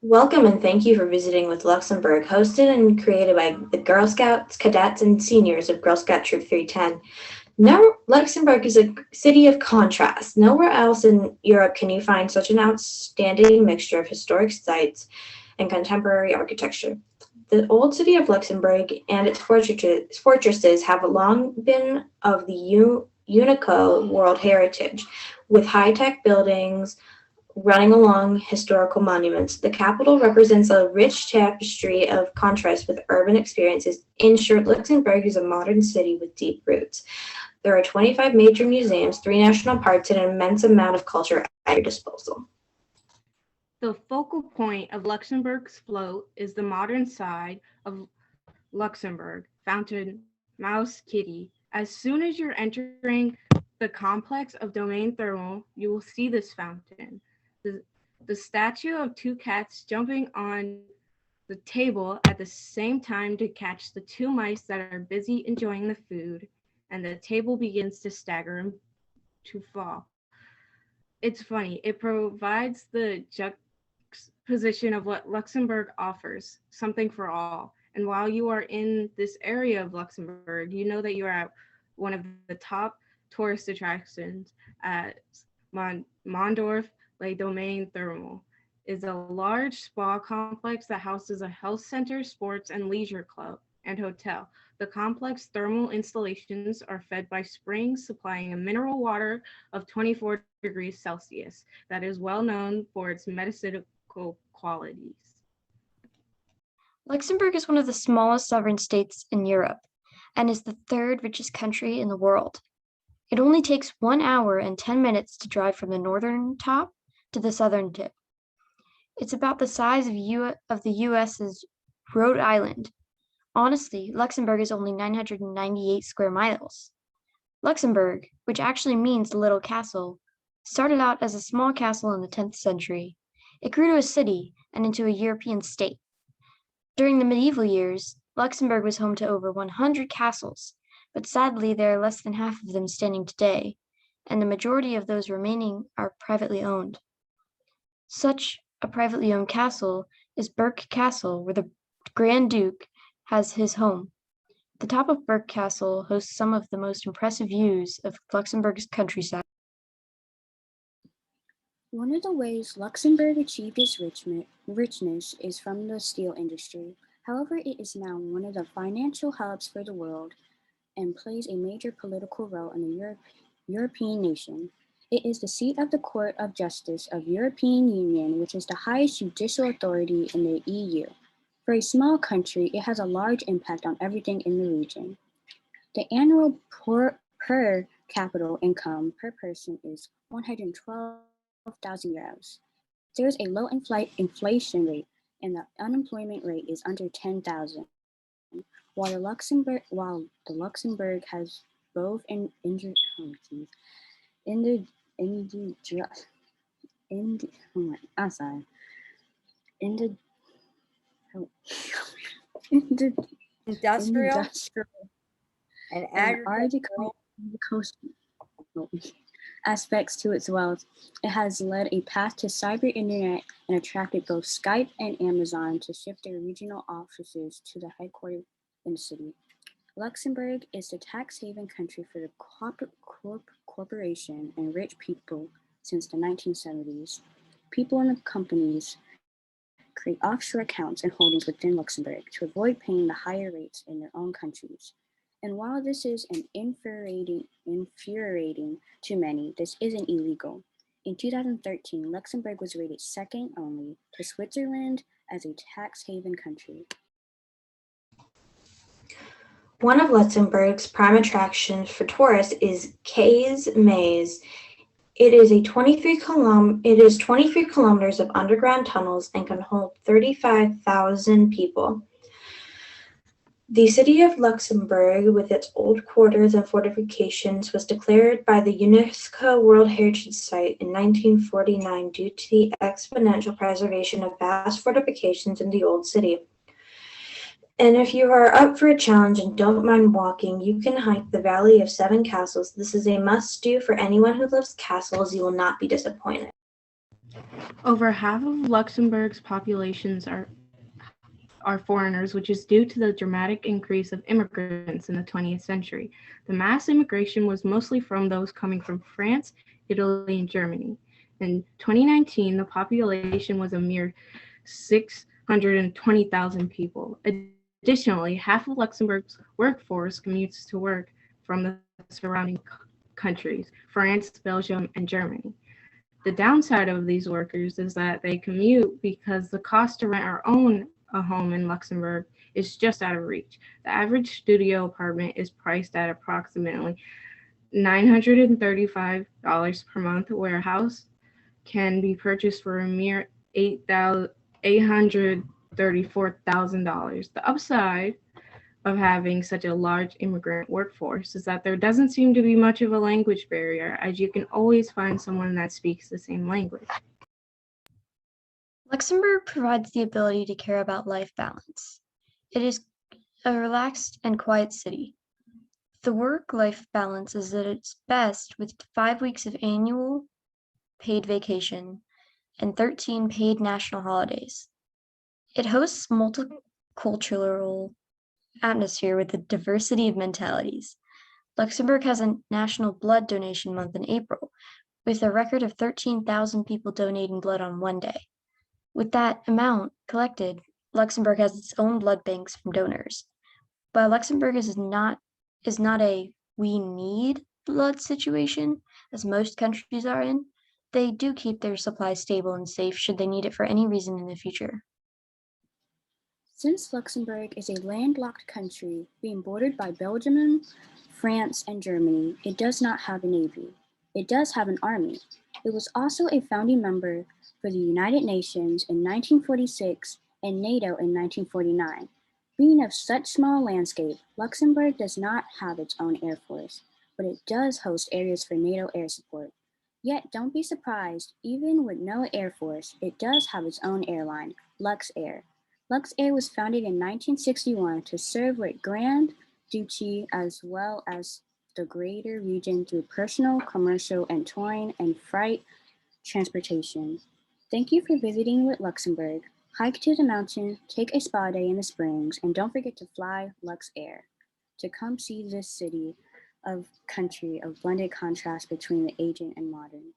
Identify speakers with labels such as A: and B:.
A: Welcome and thank you for visiting with Luxembourg, hosted and created by the Girl Scouts, Cadets, and Seniors of Girl Scout Troop 310. Now, Luxembourg is a city of contrast. Nowhere else in Europe can you find such an outstanding mixture of historic sites and contemporary architecture. The old city of Luxembourg and its fortresses have long been of the UNESCO World Heritage, with high-tech buildings running along historical monuments. The capital represents a rich tapestry of contrast with urban experiences. In short, Luxembourg is a modern city with deep roots. There are 25 major museums, 3 national parks, and an immense amount of culture at your disposal.
B: The focal point of Luxembourg's float is the modern side of Luxembourg fountain Mouse Kitty. As soon as you're entering the complex of Domaine Thermal, you will see this fountain. The statue of two cats jumping on the table at the same time to catch the two mice that are busy enjoying the food, and the table begins to stagger and to fall. It's funny. It provides the juxtaposition of what Luxembourg offers, something for all. And while you are in this area of Luxembourg, you know that you are at one of the top tourist attractions at Mondorf Les Domaines Thermal. Is a large spa complex that houses a health center, sports and leisure club, and hotel. The complex thermal installations are fed by springs supplying a mineral water of 24 degrees Celsius that is well known for its medicinal qualities.
C: Luxembourg is one of the smallest sovereign states in Europe and is the third richest country in the world. It only takes 1 hour and 10 minutes to drive from the northern top to the southern tip. It's about the size of the US's Rhode Island. Honestly, Luxembourg is only 998 square miles. Luxembourg, which actually means little castle, started out as a small castle in the 10th century. It grew to a city and into a European state. During the medieval years, Luxembourg was home to over 100 castles, but sadly there are less than half of them standing today, and the majority of those remaining are privately owned. Such a privately owned castle is Berck Castle, where the Grand Duke has his home. The top of Berck Castle hosts some of the most impressive views of Luxembourg's countryside.
D: One of the ways Luxembourg achieved its richness is from the steel industry. However, it is now one of the financial hubs for the world and plays a major political role in the European nation. It is the seat of the Court of Justice of European Union, which is the highest judicial authority in the EU. For a small country, it has a large impact on everything in the region. The annual per capita income per person is 112,000 euros. There is a low inflation rate, and the unemployment rate is under 10,000. While the Luxembourg has both
E: Industrial and
D: agricultural aspects to its wealth. It has led a path to cyber internet and attracted both Skype and Amazon to shift their regional offices to the headquarters in the city. Luxembourg is the tax haven country for the corporation and rich people since the 1970s. People and companies create offshore accounts and holdings within Luxembourg to avoid paying the higher rates in their own countries. And while this is infuriating to many, this isn't illegal. In 2013, Luxembourg was rated second only to Switzerland as a tax haven country.
A: One of Luxembourg's prime attractions for tourists is Quais Maze. It is 23 kilometers of underground tunnels and can hold 35,000 people. The city of Luxembourg, with its old quarters and fortifications, was declared by the UNESCO World Heritage Site in 1949 due to the exponential preservation of vast fortifications in the old city. And if you are up for a challenge and don't mind walking, you can hike the Valley of Seven Castles. This is a must-do for anyone who loves castles. You will not be disappointed.
B: Over half of Luxembourg's populations are foreigners, which is due to the dramatic increase of immigrants in the 20th century. The mass immigration was mostly from those coming from France, Italy, and Germany. In 2019, the population was a mere 620,000 people. Additionally, half of Luxembourg's workforce commutes to work from the surrounding countries, France, Belgium, and Germany. The downside of these workers is that they commute because the cost to rent or own a home in Luxembourg is just out of reach. The average studio apartment is priced at approximately $935 per month, where a house can be purchased for a mere $834,000. The upside of having such a large immigrant workforce is that there doesn't seem to be much of a language barrier, as you can always find someone that speaks the same language.
C: Luxembourg provides the ability to care about life balance. It is a relaxed and quiet city. The work-life balance is at its best with 5 weeks of annual paid vacation and 13 paid national holidays. It hosts multicultural atmosphere with a diversity of mentalities. Luxembourg has a national blood donation month in April, with a record of 13,000 people donating blood on one day. With that amount collected, Luxembourg has its own blood banks from donors. While Luxembourg is not a we need blood situation, as most countries are in, they do keep their supply stable and safe should they need it for any reason in the future.
D: Since Luxembourg is a landlocked country being bordered by Belgium, France, and Germany, it does not have a navy. It does have an army. It was also a founding member for the United Nations in 1946 and NATO in 1949. Being of such small landscape, Luxembourg does not have its own air force, but it does host areas for NATO air support. Yet don't be surprised, even with no air force, it does have its own airline, Luxair. Luxair was founded in 1961 to serve with Grand Duchy as well as the greater region through personal, commercial, and touring and freight transportation. Thank you for visiting with Luxembourg. Hike to the mountain, take a spa day in the springs, and don't forget to fly Luxair to come see this city of country of blended contrast between the ancient and modern.